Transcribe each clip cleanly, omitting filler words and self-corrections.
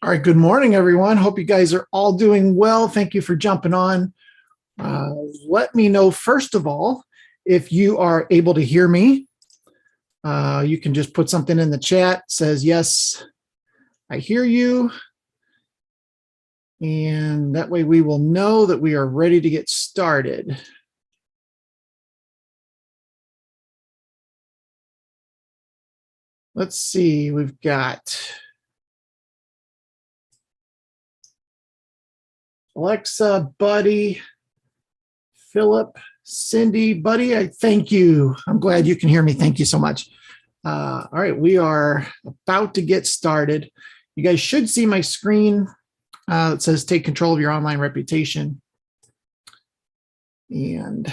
All right, good morning, everyone. Hope you guys are all doing well. Thank you for jumping on. Uh, Let me know, first of all, if you are able to hear me. You can just put something in the chat, says, yes, I hear you. And that way we will know that we are ready to get started. Let's see, we've got Alexa, Buddy, Philip, Cindy, Buddy, I thank you. I'm glad you can hear me. Thank you so much. All right, we are about to get started. You guys should see my screen. It says take control of your online reputation. And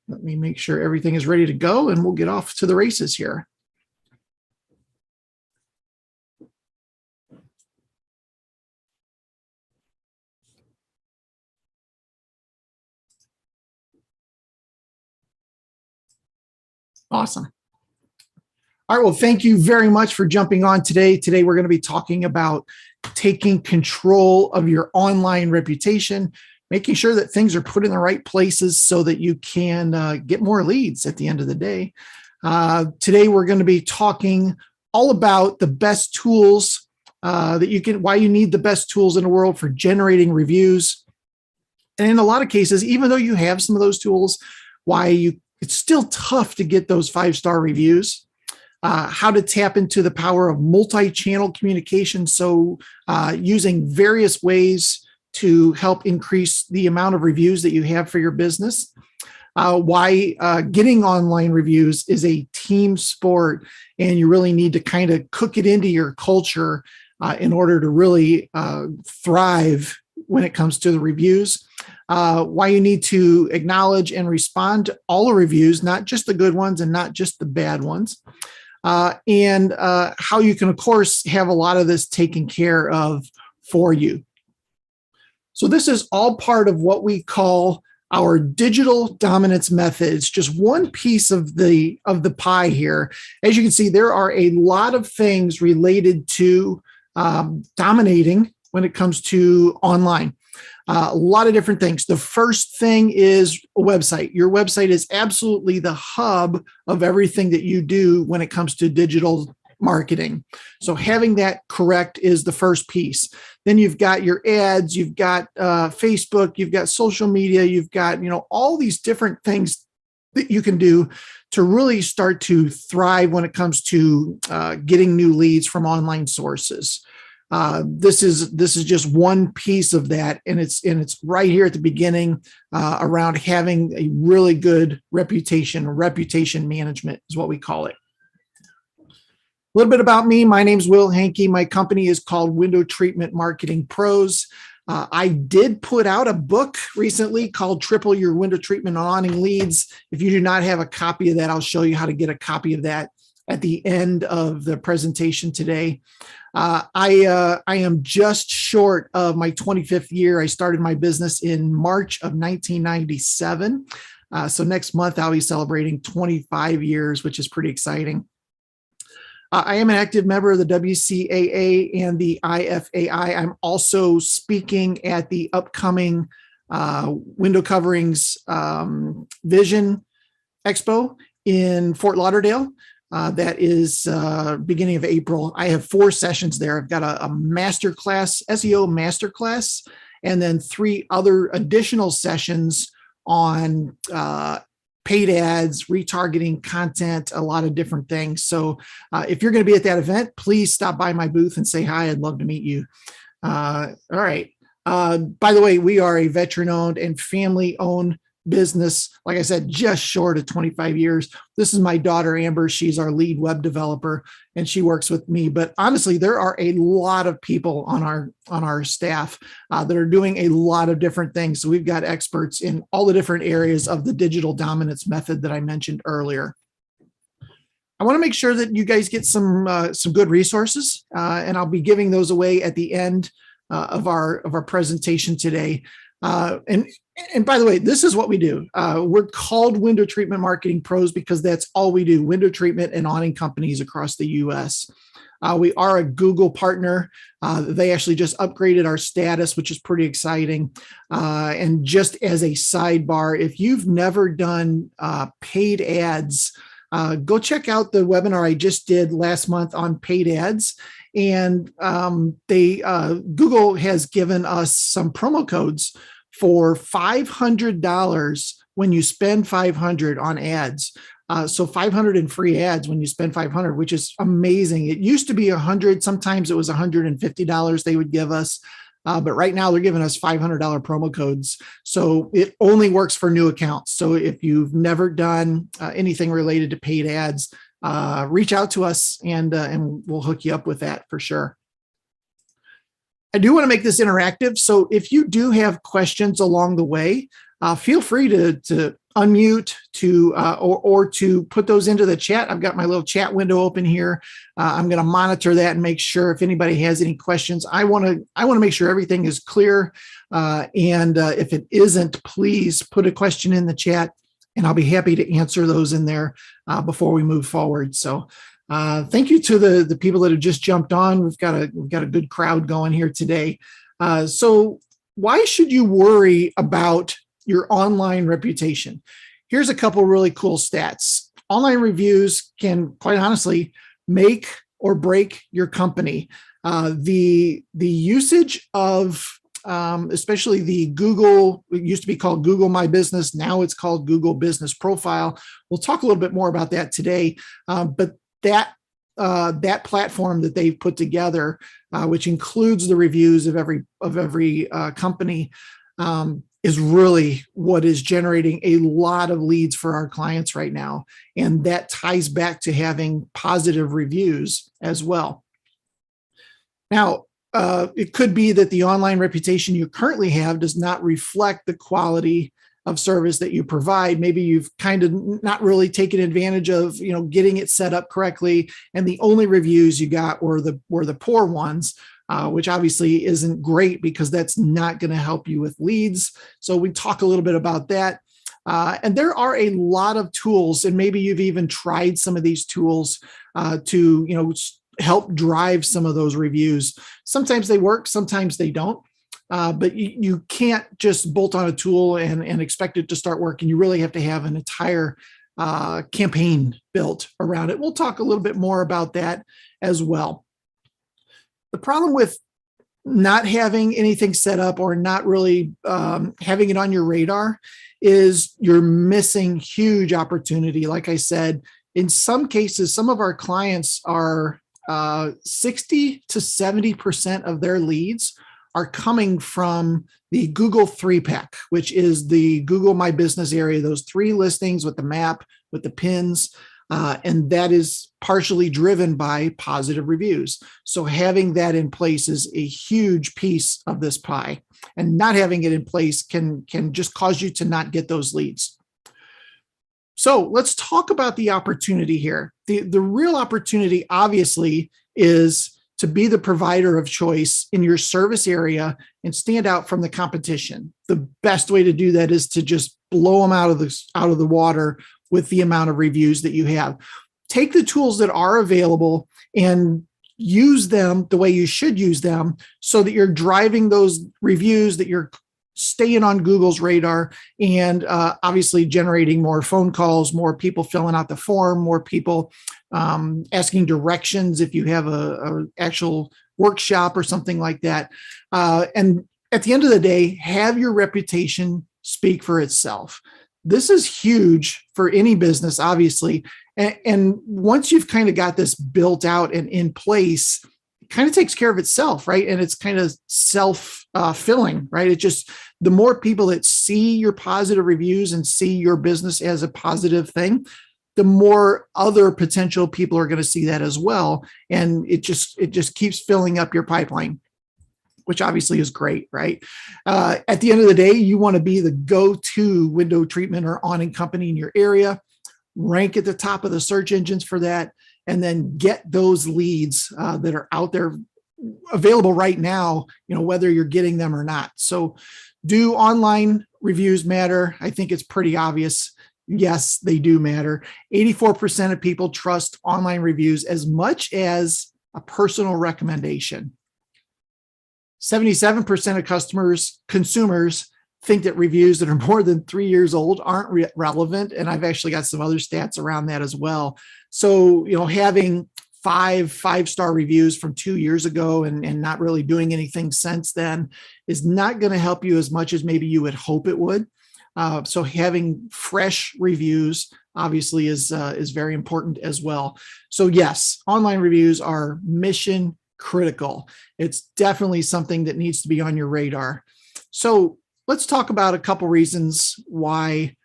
let me make sure everything is ready to go and we'll get off to the races here. Awesome. All right, well, thank you very much for jumping on today. Today, we're going to be talking about taking control of your online reputation, making sure that things are put in the right places so that you can get more leads at the end of the day. Today, we're going to be talking all about the best tools that you can, why you need the best tools in the world for generating reviews. And in a lot of cases, even though you have some of those tools, it's still tough to get those 5-star reviews. How to tap into the power of multi-channel communication. So using various ways to help increase the amount of reviews that you have for your business. Why getting online reviews is a team sport, and you really need to kind of cook it into your culture in order to really thrive when it comes to the reviews. Why you need to acknowledge and respond to all the reviews, not just the good ones and not just the bad ones. And how you can, of course, have a lot of this taken care of for you. So this is all part of what we call our digital dominance method. It's just one piece of the pie here. As you can see, there are a lot of things related to dominating when it comes to online. A lot of different things. The first thing is a website. Your website is absolutely the hub of everything that you do when it comes to digital marketing. So having that correct is the first piece. Then you've got your ads, you've got Facebook, you've got social media, you've got, all these different things that you can do to really start to thrive when it comes to getting new leads from online sources. This is just one piece of that, and it's right here at the beginning around having a really good reputation. Reputation management is what we call it. A little bit about me. My name's Will Hankey. My company is called Window Treatment Marketing Pros. I did put out a book recently called Triple Your Window Treatment and Awning Leads. If you do not have a copy of that, I'll show you how to get a copy of that at the end of the presentation today. I am just short of my 25th year. I started my business in March of 1997. So next month, I'll be celebrating 25 years, which is pretty exciting. I am an active member of the WCAA and the IFAI. I'm also speaking at the upcoming Window Coverings Vision Expo in Fort Lauderdale. That is beginning of April. I have 4 sessions there. I've got a masterclass, SEO masterclass, and then 3 other additional sessions on paid ads, retargeting content, a lot of different things. So if you're going to be at that event, please stop by my booth and say hi. I'd love to meet you. All right. By the way, we are a veteran-owned and family-owned business. Like I said, just short of 25 years. This is my daughter, Amber. She's our lead web developer, and she works with me. But honestly, there are a lot of people on our staff that are doing a lot of different things. So we've got experts in all the different areas of the digital dominance method that I mentioned earlier. I want to make sure that you guys get some good resources, and I'll be giving those away at the end of our presentation today. And by the way, this is what we do. We're called Window Treatment Marketing Pros because that's all we do, window treatment and awning companies across the US. We are a Google partner. They actually just upgraded our status, which is pretty exciting. And just as a sidebar, if you've never done paid ads, go check out the webinar I just did last month on paid ads. And Google has given us some promo codes for $500 when you spend $500 on ads. So 500 in free ads when you spend 500, which is amazing. It used to be 100. Sometimes it was $150 they would give us. But right now they're giving us $500 promo codes. So it only works for new accounts. So if you've never done anything related to paid ads, reach out to us and we'll hook you up with that for sure. I do want to make this interactive. So if you do have questions along the way, feel free to unmute or to put those into the chat. I've got my little chat window open here. I'm going to monitor that and make sure if anybody has any questions. I want to make sure everything is clear. And if it isn't, please put a question in the chat, and I'll be happy to answer those in there before we move forward. So thank you to the people that have just jumped on. We've got a good crowd going here today. So why should you worry about your online reputation? Here's a couple really cool stats. Online reviews can, quite honestly, make or break your company. The usage of especially the Google, it used to be called Google My Business. Now it's called Google Business Profile. We'll talk a little bit more about that today. But that platform that they've put together, which includes the reviews of every company, is really what is generating a lot of leads for our clients right now. And that ties back to having positive reviews as well. Now, it could be that the online reputation you currently have does not reflect the quality of service that you provide. Maybe you've kind of not really taken advantage of, getting it set up correctly, and the only reviews you got were the poor ones. Which obviously isn't great because that's not going to help you with leads. So we talk a little bit about that. And there are a lot of tools, and maybe you've even tried some of these tools to help drive some of those reviews. Sometimes they work, sometimes they don't. But you can't just bolt on a tool and expect it to start working. You really have to have an entire campaign built around it. We'll talk a little bit more about that as well. The problem with not having anything set up or not really having it on your radar is you're missing huge opportunity. Like I said, in some cases, some of our clients are 60 to 70% of their leads are coming from the Google 3-pack, which is the Google My Business area, those 3 listings with the map, with the pins. And that is partially driven by positive reviews. So having that in place is a huge piece of this pie, and not having it in place can just cause you to not get those leads. So let's talk about the opportunity here. The real opportunity, obviously, is to be the provider of choice in your service area and stand out from the competition. The best way to do that is to just blow them out of the water with the amount of reviews that you have. Take the tools that are available and use them the way you should use them so that you're driving those reviews, that you're staying on Google's radar, and obviously generating more phone calls, more people filling out the form, more people asking directions if you have a actual workshop or something like that. And at the end of the day, have your reputation speak for itself. This is huge for any business, obviously. And once you've kind of got this built out and in place, it kind of takes care of itself, right? And it's kind of self-filling, right? It just, the more people that see your positive reviews and see your business as a positive thing, the more other potential people are going to see that as well. And it just keeps filling up your pipeline, which obviously is great, right? At the end of the day, you want to be the go-to window treatment or awning company in your area, rank at the top of the search engines for that, and then get those leads that are out there available right now, whether you're getting them or not. So do online reviews matter? I think it's pretty obvious. Yes, they do matter. 84% of people trust online reviews as much as a personal recommendation. 77% of consumers think that reviews that are more than 3 years old aren't relevant. And I've actually got some other stats around that as well. So, having five-star reviews from 2 years ago and not really doing anything since then is not going to help you as much as maybe you would hope it would. So having fresh reviews obviously is very important as well. So yes, online reviews are mission critical. It's definitely something that needs to be on your radar. So let's talk about a couple reasons why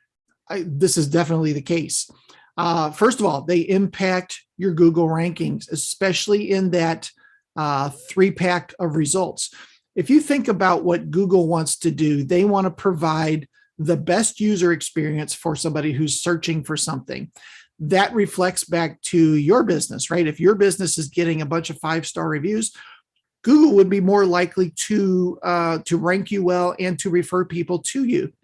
this is definitely the case. First of all, they impact your Google rankings, especially in that 3-pack of results. If you think about what Google wants to do, they want to provide the best user experience for somebody who's searching for something. That reflects back to your business, right? If your business is getting a bunch of 5-star reviews, Google would be more likely to rank you well and to refer people to you.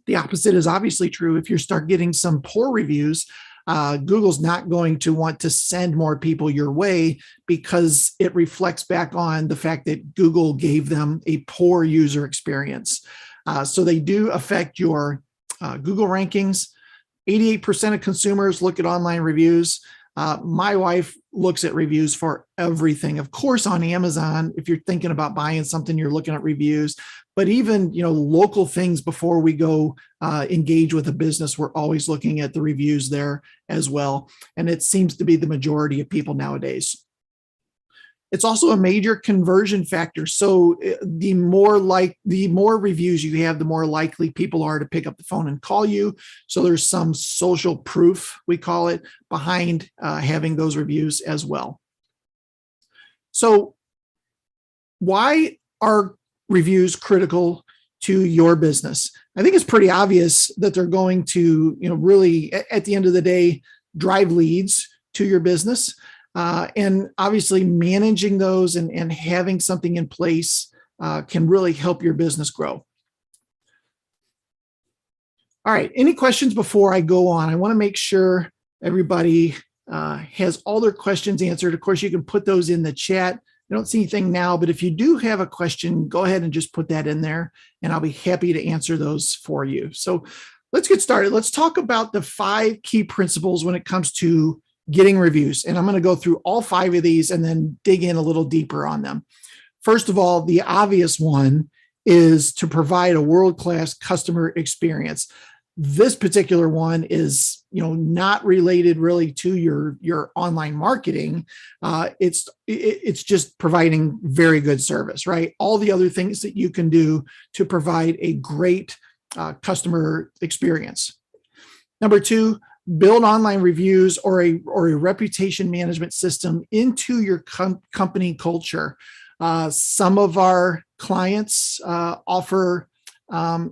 The opposite is obviously true. If you start getting some poor reviews, Google's not going to want to send more people your way because it reflects back on the fact that Google gave them a poor user experience. So they do affect your Google rankings. 88% of consumers look at online reviews. My wife looks at reviews for everything. Of course, on Amazon, if you're thinking about buying something, you're looking at reviews. But even local things before we go engage with a business, we're always looking at the reviews there as well. And it seems to be the majority of people nowadays. It's also a major conversion factor. So the more reviews you have, the more likely people are to pick up the phone and call you. So there's some social proof, we call it, behind having those reviews as well. So why are reviews critical to your business? I think it's pretty obvious that they're going to, really at the end of the day, drive leads to your business. And obviously managing those and having something in place can really help your business grow. All right, any questions before I go on? I want to make sure everybody has all their questions answered. Of course, you can put those in the chat. I don't see anything now, but if you do have a question, go ahead and just put that in there and I'll be happy to answer those for you. So let's get started. Let's talk about the 5 key principles when it comes to getting reviews. And I'm going to go through all 5 of these and then dig in a little deeper on them. First of all, the obvious one is to provide a world-class customer experience. This particular one is, not related really to your online marketing. It's just providing very good service, right? All the other things that you can do to provide a great customer experience. Number 2, build online reviews or a reputation management system into your company culture. Some of our clients offer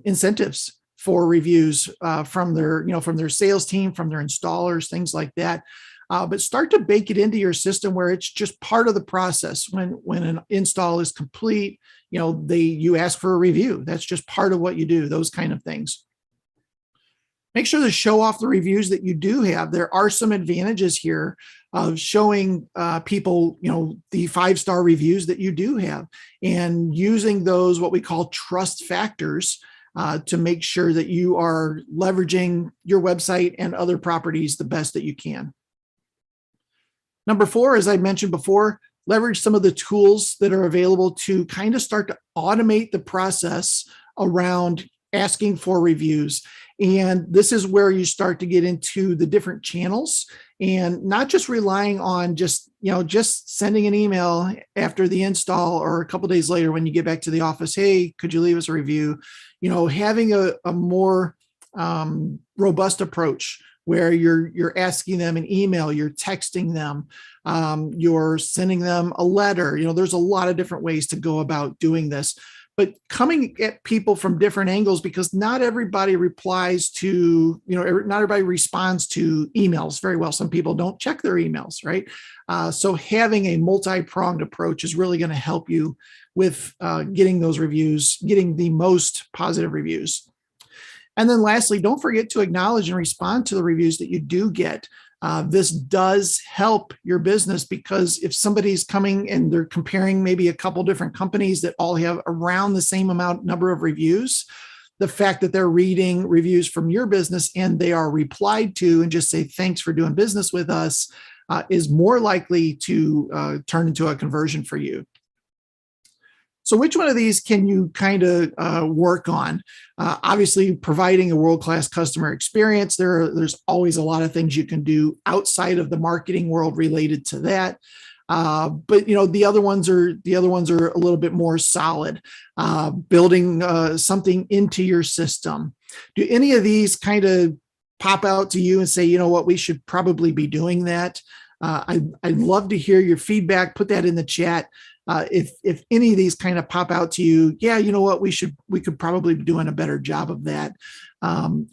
incentives for reviews from their sales team, from their installers, things like that. But start to bake it into your system where it's just part of the process. When an install is complete, you ask for a review. That's just part of what you do, those kind of things. Make sure to show off the reviews that you do have. There are some advantages here of showing people, the 5-star reviews that you do have and using those, what we call trust factors, to make sure that you are leveraging your website and other properties the best that you can. Number 4, as I mentioned before, leverage some of the tools that are available to kind of start to automate the process around asking for reviews. And this is where you start to get into the different channels and not just relying on just sending an email after the install or a couple of days later when you get back to the office. Hey, could you leave us a review? Having a more robust approach where you're asking them an email, you're texting them, you're sending them a letter. There's a lot of different ways to go about doing this. But coming at people from different angles, because not everybody replies to, not everybody responds to emails very well. Some people don't check their emails, right? So having a multi-pronged approach is really going to help you with getting those reviews, getting the most positive reviews. And then lastly, don't forget to acknowledge and respond to the reviews that you do get. This does help your business, because if somebody's coming and they're comparing maybe a couple different companies that all have around the same number of reviews, the fact that they're reading reviews from your business and they are replied to and just say, thanks for doing business with us, is more likely to turn into a conversion for you. So which one of these can you kind of work on? Obviously, providing a world-class customer experience. There's always a lot of things you can do outside of the marketing world related to that. But the other ones are a little bit more solid. Building something into your system. Do any of these kind of pop out to you and say, you know what, we should probably be doing that? I'd love to hear your feedback. Put that in the chat. If any of these kind of pop out to you, yeah, you know what, we could probably be doing a better job of that.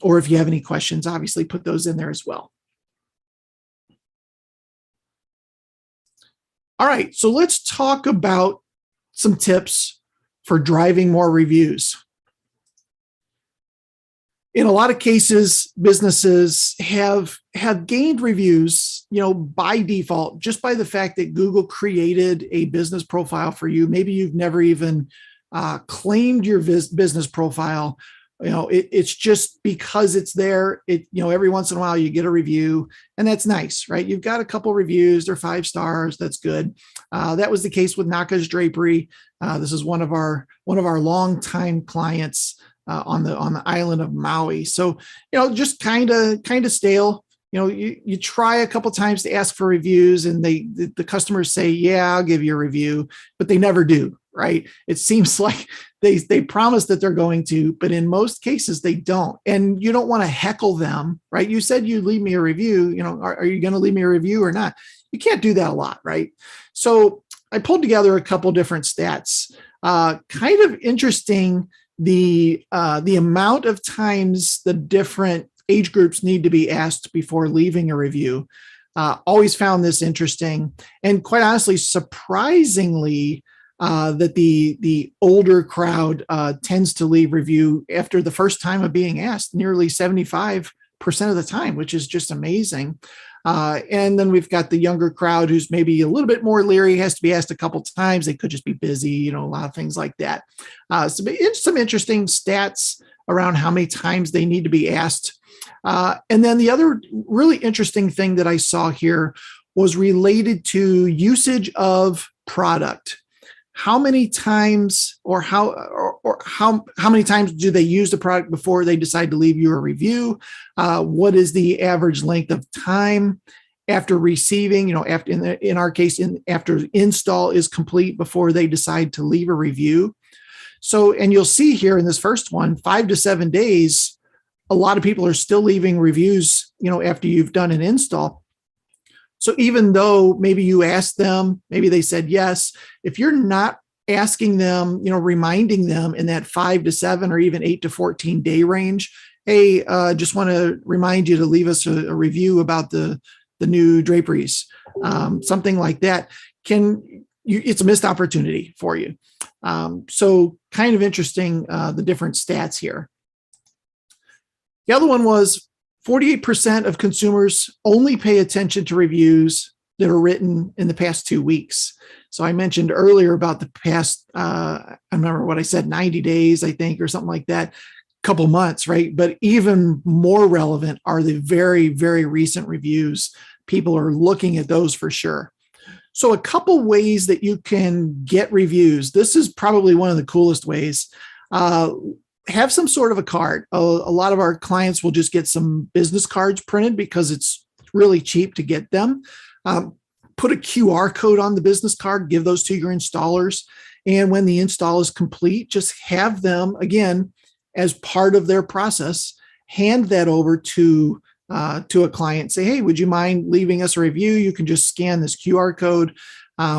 Or if you have any questions, obviously put those in there as well. All right, so let's talk about some tips for driving more reviews. In a lot of cases, businesses have gained reviews, by default, just by the fact that Google created a business profile for you. Maybe you've never even claimed your business profile. It's just because it's there. Every once in a while you get a review, and that's nice, right? You've got a couple reviews, they're 5 stars. That's good. That was the case with Naka's Drapery. This is one of our longtime clients on the island of Maui. So, just kind of stale. You try a couple times to ask for reviews, and the customers say, yeah, I'll give you a review, but they never do, right? It seems like they promise that they're going to, but in most cases they don't. And you don't want to heckle them, right? You said you'd leave me a review, are you going to leave me a review or not? You can't do that a lot, right? So I pulled together a couple different stats, kind of interesting. The amount of times the different age groups need to be asked before leaving a review. Always found this interesting, and quite honestly, surprisingly, that the older crowd tends to leave review after the first time of being asked, nearly 75% of the time, which is just amazing. And then we've got the younger crowd who's maybe a little bit more leery, has to be asked a couple times. They could just be busy, a lot of things like that. So it's some interesting stats around how many times they need to be asked. And then the other really interesting thing that I saw here was related to usage of product. How many times or how many times do they use the product before they decide to leave you a review? What is the average length of time after receiving, after in our case, after install is complete before they decide to leave a review? So, and you'll see here in this first one, 5 to 7 days, a lot of people are still leaving reviews, after you've done an install. So even though maybe you asked them, maybe they said yes, if you're not asking them, reminding them in that 5 to 7 or even 8 to 14 day range, hey, just want to remind you to leave us a review about the new draperies, something like that, it's a missed opportunity for you. So kind of interesting, the different stats here. The other one was 48% of consumers only pay attention to reviews that are written in the past 2 weeks. So I mentioned earlier about the past, I remember what I said, 90 days, I think, or something like that, couple months, right? But even more relevant are the very, very recent reviews. People are looking at those for sure. So a couple ways that you can get reviews. This is probably one of the coolest ways. Have some sort of a card. A lot of our clients will just get some business cards printed because it's really cheap to get them. Put a QR code on the business card, give those to your installers. And when the install is complete, just have them, again, as part of their process, hand that over to a client. Say, hey, would you mind leaving us a review? You can just scan this QR code.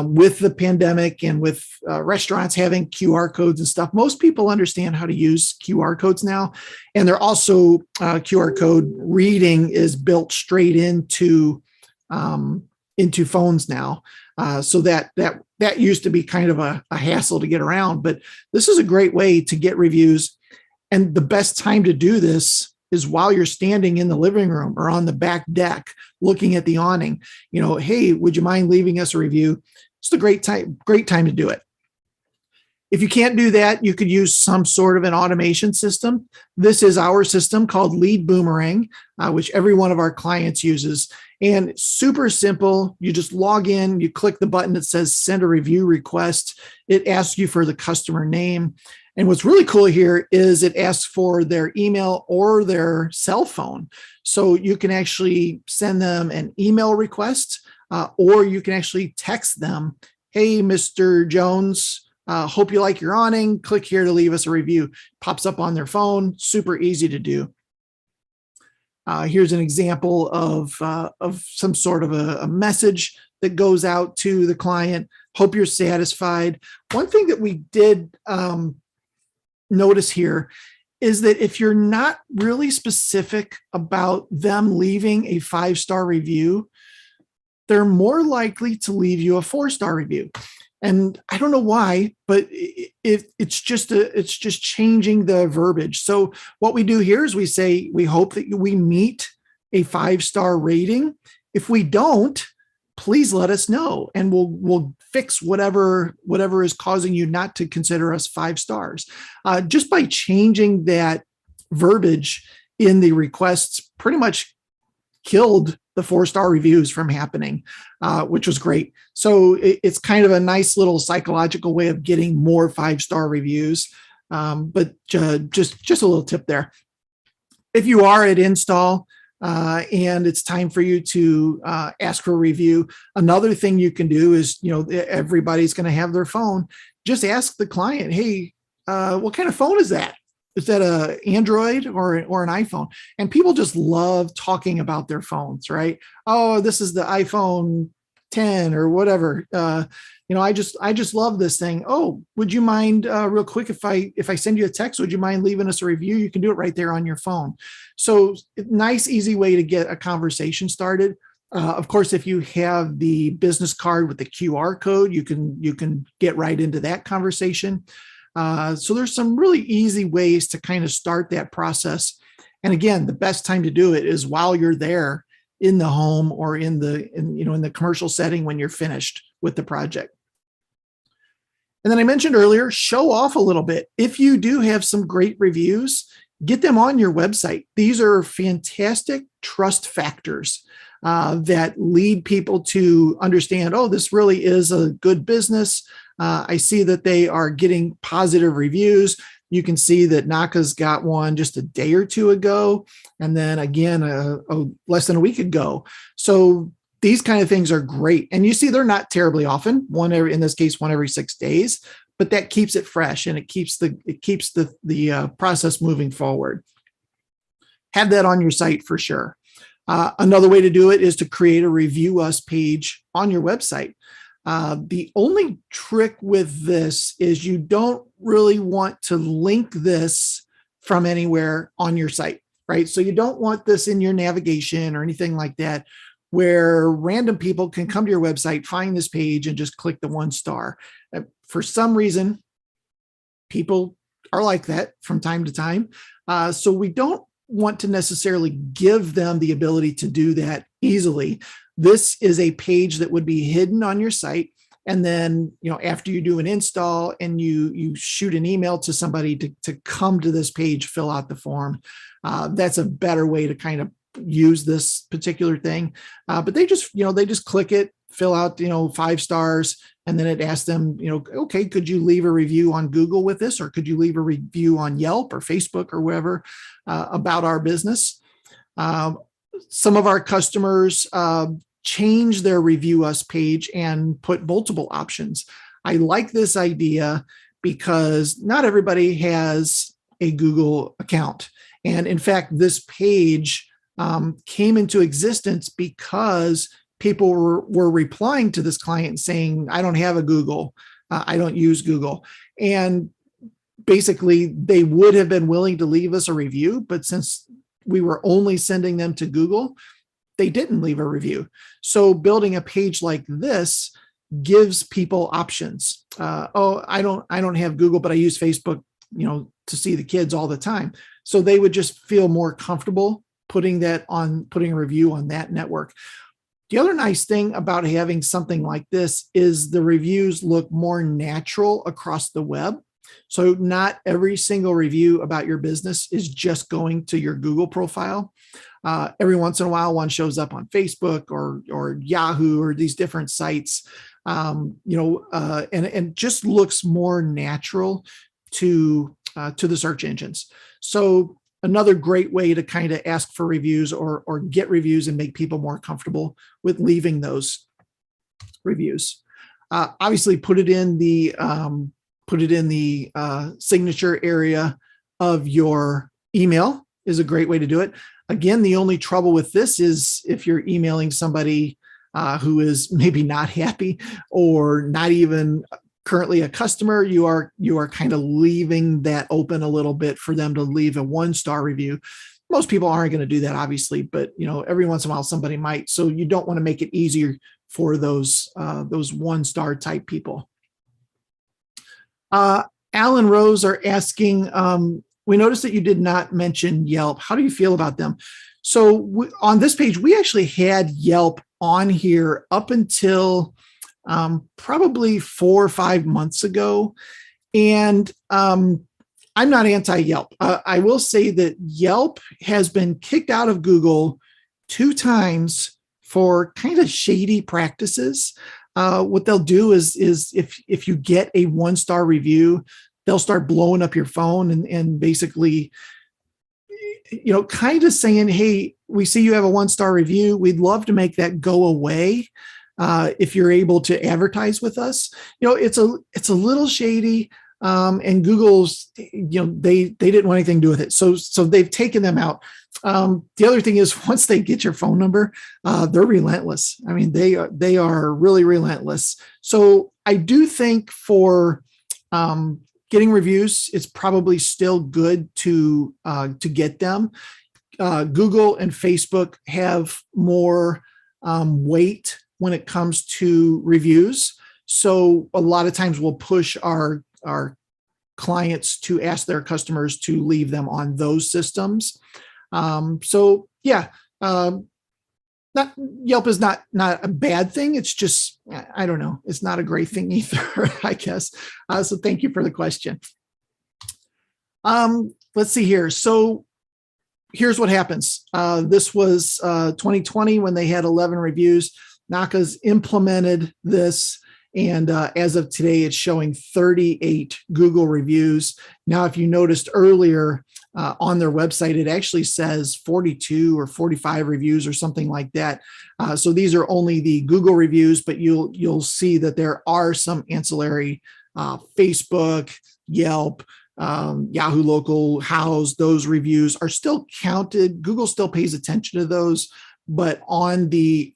With the pandemic and with restaurants having QR codes and stuff, most people understand how to use QR codes now. And they're also QR code reading is built straight into phones now. So that used to be kind of a hassle to get around, but this is a great way to get reviews. And the best time to do this is while you're standing in the living room or on the back deck looking at the awning, hey, would you mind leaving us a review? It's a great time to do it. If you can't do that, you could use some sort of an automation system. This is our system called Lead Boomerang, which every one of our clients uses. And it's super simple. You just log in, you click the button that says send a review request. It asks you for the customer name. And what's really cool here is it asks for their email or their cell phone. So you can actually send them an email request, or you can actually text them, hey, Mr. Jones, hope you like your awning. Click here to leave us a review. Pops up on their phone. Super easy to do. Here's an example of some sort of a message that goes out to the client. Hope you're satisfied. One thing that we did notice here is that if you're not really specific about them leaving a 5-star review, they're more likely to leave you a 4-star review. And I don't know why, but it's just changing the verbiage. So what we do here is we say, we hope that we meet a 5-star rating. If we don't, please let us know, and we'll fix whatever is causing you not to consider us 5 stars. Just by changing that verbiage in the requests, pretty much killed the 4-star reviews from happening, which was great. So it's kind of a nice little psychological way of getting more 5-star reviews. But just a little tip there. If you are at install and it's time for you to ask for a review, another thing you can do is, everybody's going to have their phone. Just ask the client, hey, what kind of phone is that? Is that a Android or an iPhone? And people just love talking about their phones, right? Oh, this is the iPhone 10 or whatever. I just love this thing. Oh, would you mind real quick if I send you a text, would you mind leaving us a review? You can do it right there on your phone. So nice, easy way to get a conversation started. Of course, if you have the business card with the QR code, you can get right into that conversation. So there's some really easy ways to kind of start that process. And again, the best time to do it is while you're there in the home or in the commercial setting when you're finished with the project. And then I mentioned earlier, show off a little bit. If you do have some great reviews, get them on your website. These are fantastic trust factors that lead people to understand, oh, this really is a good business. I see that they are getting positive reviews. You can see that Naka's got one just a day or two ago, and then again, less than a week ago. So these kind of things are great. And you see they're not terribly often, in this case, one every 6 days, but that keeps it fresh and it keeps the process moving forward. Have that on your site for sure. Another way to do it is to create a review us page on your website. The only trick with this is you don't really want to link this from anywhere on your site, right? So you don't want this in your navigation or anything like that, where random people can come to your website, find this page, and just click the 1 star. For some reason, people are like that from time to time. So we don't want to necessarily give them the ability to do that easily. This is a page that would be hidden on your site. And then, after you do an install and you shoot an email to somebody to come to this page, fill out the form. That's a better way to kind of use this particular thing. But they just click it, fill out, 5 stars. And then it asks them, okay, could you leave a review on Google with this? Or could you leave a review on Yelp or Facebook or wherever about our business? Some of our customers change their review us page and put multiple options. I like this idea because not everybody has a Google account. And in fact, this page came into existence because people were replying to this client saying, I don't have a Google, I don't use Google. And basically they would have been willing to leave us a review, but since we were only sending them to Google, they didn't leave a review. So building a page like this gives people options. I don't have Google, but I use Facebook, to see the kids all the time. So they would just feel more comfortable putting a review on that network. The other nice thing about having something like this is the reviews look more natural across the web. So not every single review about your business is just going to your Google profile. Every once in a while, one shows up on Facebook or Yahoo or these different sites, and just looks more natural to the search engines. So another great way to kind of ask for reviews or get reviews and make people more comfortable with leaving those reviews. Obviously, put it in the signature area of your email is a great way to do it. Again, the only trouble with this is if you're emailing somebody who is maybe not happy or not even currently a customer, you are kind of leaving that open a little bit for them to leave a 1-star review. Most people aren't going to do that, obviously, but every once in a while somebody might. So you don't want to make it easier for those 1-star type people. Alan Rose are asking, we noticed that you did not mention Yelp. How do you feel about them? So on this page, we actually had Yelp on here up until probably 4 or 5 months ago. And I'm not anti-Yelp. I will say that Yelp has been kicked out of Google 2 times for kind of shady practices. What they'll do is if you get a 1-star review, they'll start blowing up your phone and basically, kind of saying, hey, we see you have a 1-star review. We'd love to make that go away. If you're able to advertise with us, it's a little shady. And Google's, they didn't want anything to do with it. So they've taken them out. The other thing is once they get your phone number, they're relentless. I mean, they are really relentless. So I do think for getting reviews, it's probably still good to get them. Google and Facebook have more weight when it comes to reviews. So a lot of times we'll push our clients to ask their customers to leave them on those systems. Yelp is not a bad thing. It's just, I don't know. It's not a great thing either, I guess. So thank you for the question. Let's see here. So here's what happens. This was 2020 when they had 11 reviews. Naka's implemented this. And as of today, it's showing 38 Google reviews. Now, if you noticed earlier on their website, it actually says 42 or 45 reviews or something like that. So these are only the Google reviews, but you'll see that there are some ancillary Facebook, Yelp, Yahoo Local, Houzz. Those reviews are still counted. Google still pays attention to those, but on the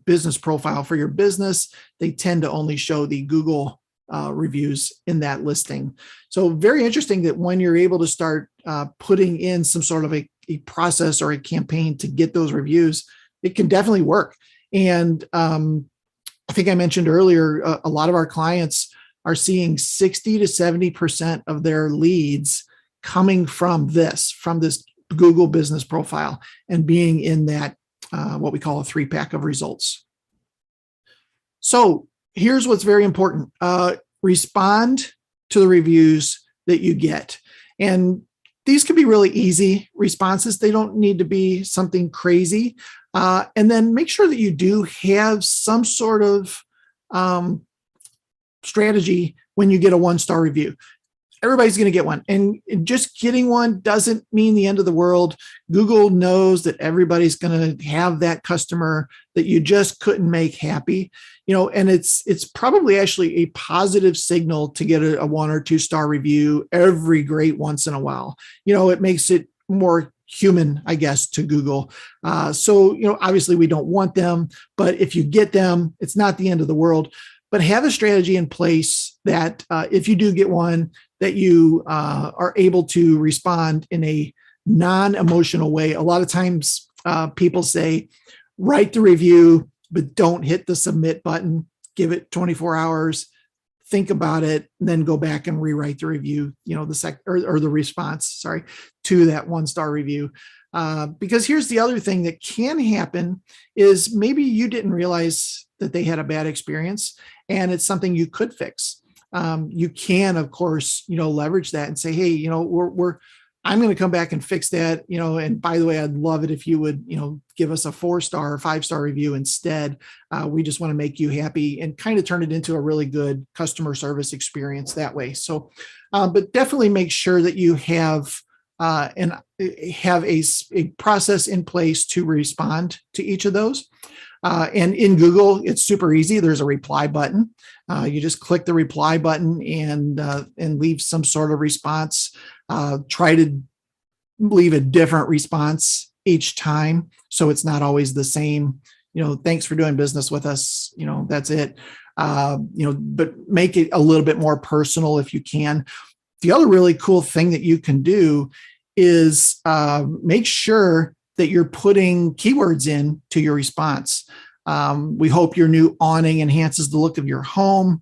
business profile for your business, they tend to only show the Google reviews in that listing. So very interesting that when you're able to start putting in some sort of a process or a campaign to get those reviews, it can definitely work. And I think I mentioned earlier, a lot of our clients are seeing 60 to 70% of their leads coming from this Google business profile and being in that what we call a 3-pack of results. So here's what's very important. Respond to the reviews that you get. And these can be really easy responses. They don't need to be something crazy. And then make sure that you do have some sort of strategy when you get a 1-star review. Everybody's going to get one. And just getting one doesn't mean the end of the world. Google knows that everybody's going to have that customer that you just couldn't make happy, and it's probably actually a positive signal to get a 1 or 2-star review every great once in a while. It makes it more human, I guess, to Google. So obviously we don't want them, but if you get them, it's not the end of the world. But have a strategy in place that if you do get one, that you are able to respond in a non-emotional way. A lot of times people say, write the review, but don't hit the submit button. Give it 24 hours. think about it, and then go back and rewrite the review, or the response, sorry, to that 1-star review. Because here's the other thing that can happen is maybe you didn't realize that they had a bad experience, and it's something you could fix. You can, of course, leverage that and say, hey, I'm going to come back and fix that, and by the way, I'd love it if you would, give us a 4-star or 5-star review instead. We just want to make you happy and kind of turn it into a really good customer service experience that way. So, but definitely make sure that you have a process in place to respond to each of those. And in Google, it's super easy. There's a reply button. You just click the reply button and leave some sort of response. Try to leave a different response each time, so it's not always the same. Thanks for doing business with us. That's it. But make it a little bit more personal if you can. The other really cool thing that you can do is make sure that you're putting keywords in to your response. We hope your new awning enhances the look of your home.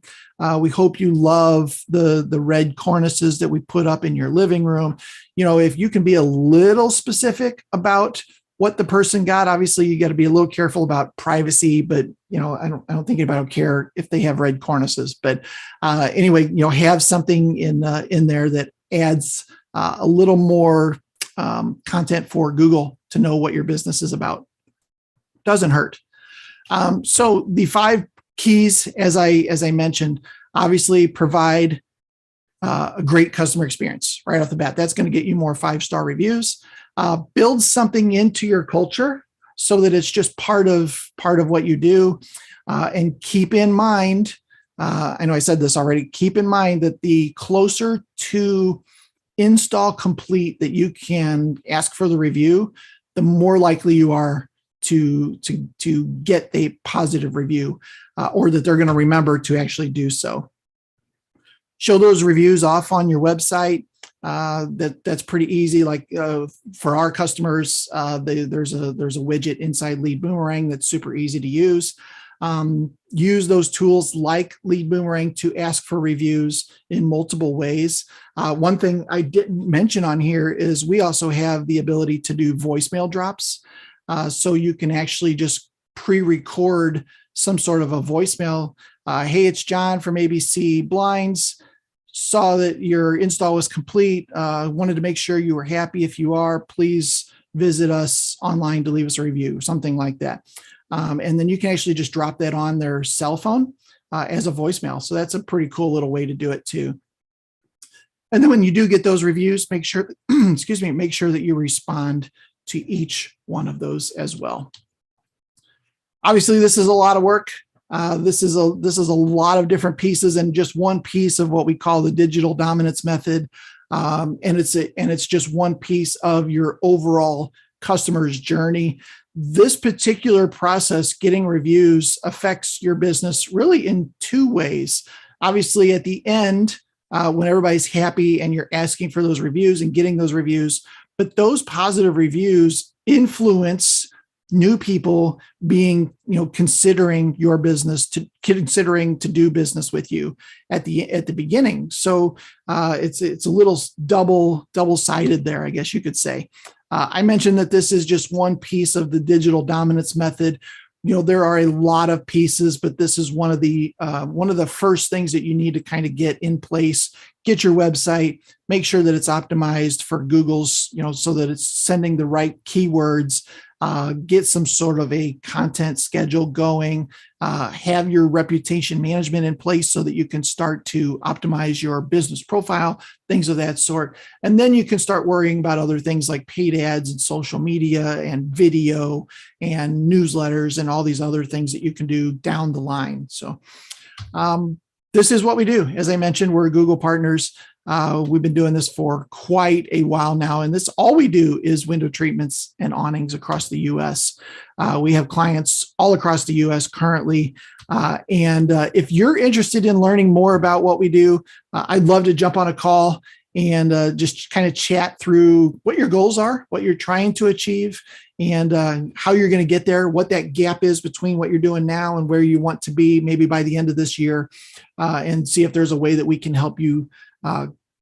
We hope you love the red cornices that we put up in your living room. If you can be a little specific about what the person got, obviously you got to be a little careful about privacy, but I don't think anybody will care if they have red cornices. But anyway, have something in there that adds a little more content for Google to know what your business is about. Doesn't hurt. So the 5 keys, as I mentioned, obviously provide a great customer experience right off the bat. That's going to get you more 5-star reviews. Build something into your culture so that it's just part of what you do. And keep in mind, I know I said this already, keep in mind that the closer to install complete that you can ask for the review, the more likely you are to get a positive review, or that they're going to remember to actually do so. Show those reviews off on your website. That's pretty easy. Like for our customers, there's a widget inside Lead Boomerang that's super easy to use. Use those tools like Lead Boomerang to ask for reviews in multiple ways. One thing I didn't mention on here is we also have the ability to do voicemail drops. So you can actually just pre-record some sort of a voicemail. Hey, it's John from ABC Blinds. Saw that your install was complete. Wanted to make sure you were happy. If you are, please visit us online to leave us a review, something like that. And then you can actually just drop that on their cell phone as a voicemail. So that's a pretty cool little way to do it too. And then when you do get those reviews, make sure, make sure that you respond to each one of those as well. Obviously, this is a lot of work. This is a lot of different pieces and just one piece of what we call the digital dominance method. And it's just one piece of your overall customer's journey. This particular process, getting reviews, affects your business really in 2 ways. Obviously, at the end, when everybody's happy and you're asking for those reviews and getting those reviews, but those positive reviews influence new people being, considering your business, considering to do business with you at the beginning. So it's a little double-sided there, I guess you could say. I mentioned that this is just one piece of the digital dominance method. There are a lot of pieces, but this is one of the first things that you need to kind of get in place. Get your website, make sure that it's optimized for Google's, so that it's sending the right keywords. Get some sort of a content schedule going, have your reputation management in place so that you can start to optimize your business profile, things of that sort. And then you can start worrying about other things like paid ads and social media and video and newsletters and all these other things that you can do down the line. So this is what we do. As I mentioned, we're Google partners. We've been doing this for quite a while now, and all we do is window treatments and awnings across the U.S. We have clients all across the U.S. currently, and if you're interested in learning more about what we do, I'd love to jump on a call and just kind of chat through what your goals are, what you're trying to achieve, and how you're going to get there, what that gap is between what you're doing now and where you want to be maybe by the end of this year, and see if there's a way that we can help you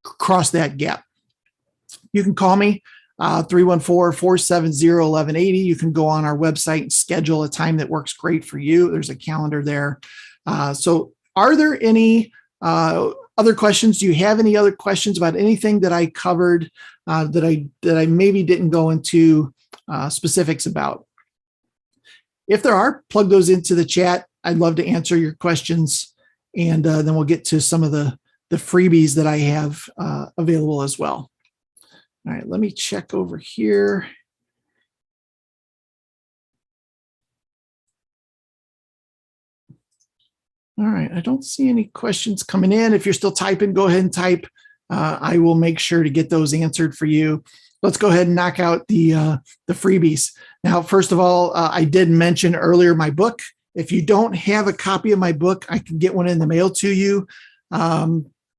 cross that gap. You can call me 314-470-1180. You can go on our website and schedule a time that works great for you. There's a calendar there. So are there any other questions? Do you have any other questions about anything that I covered that I maybe didn't go into specifics about? If there are, plug those into the chat. I'd love to answer your questions, and then we'll get to some of the freebies that I have available as well. All right, let me check over here. All right, I don't see any questions coming in. If you're still typing, go ahead and type. I will make sure to get those answered for you. Let's go ahead and knock out the freebies. Now, first of all, I did mention earlier my book. If you don't have a copy of my book, I can get one in the mail to you.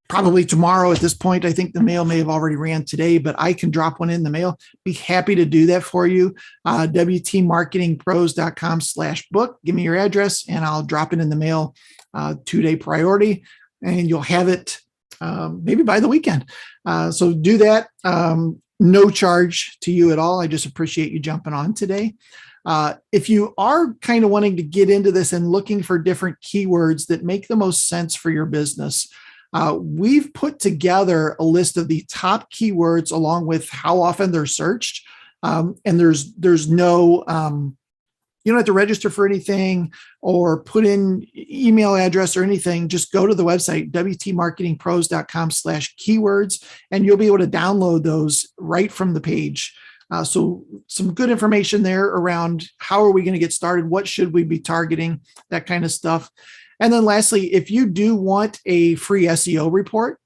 Probably tomorrow at this point. I think the mail may have already ran today, but I can drop one in the mail. Be happy to do that for you. WTMarketingPros.com/book. Give me your address and I'll drop it in the mail, 2-day priority, and you'll have it maybe by the weekend. So do that. No charge to you at all. I just appreciate you jumping on today. If you are kind of wanting to get into this and looking for different keywords that make the most sense for your business, we've put together a list of the top keywords along with how often they're searched. And there's no, you don't have to register for anything or put in email address or anything. Just go to the website, WTMarketingPros.com/keywords, and you'll be able to download those right from the page. So some good information there around how are we going to get started? What should we be targeting? That kind of stuff. And then lastly, if you do want a free SEO report,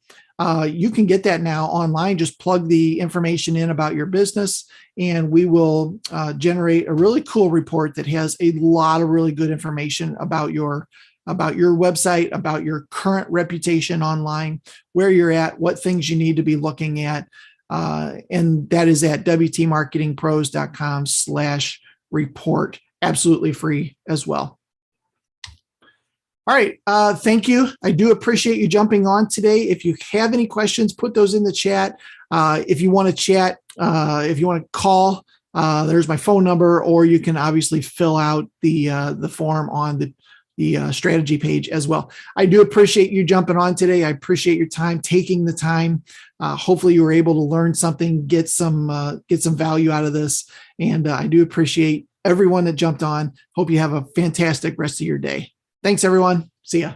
you can get that now online. Just plug the information in about your business, and we will generate a really cool report that has a lot of really good information about your website, about your current reputation online, where you're at, what things you need to be looking at. And that is at WTMarketingPros.com/report. Absolutely free as well. All right. Thank you. I do appreciate you jumping on today. If you have any questions, put those in the chat. If you want to chat, if you want to call, there's my phone number, or you can obviously fill out the form on the strategy page as well. I do appreciate you jumping on today. I appreciate your time, taking the time. Hopefully you were able to learn something, get some value out of this. And I do appreciate everyone that jumped on. Hope you have a fantastic rest of your day. Thanks, everyone. See ya.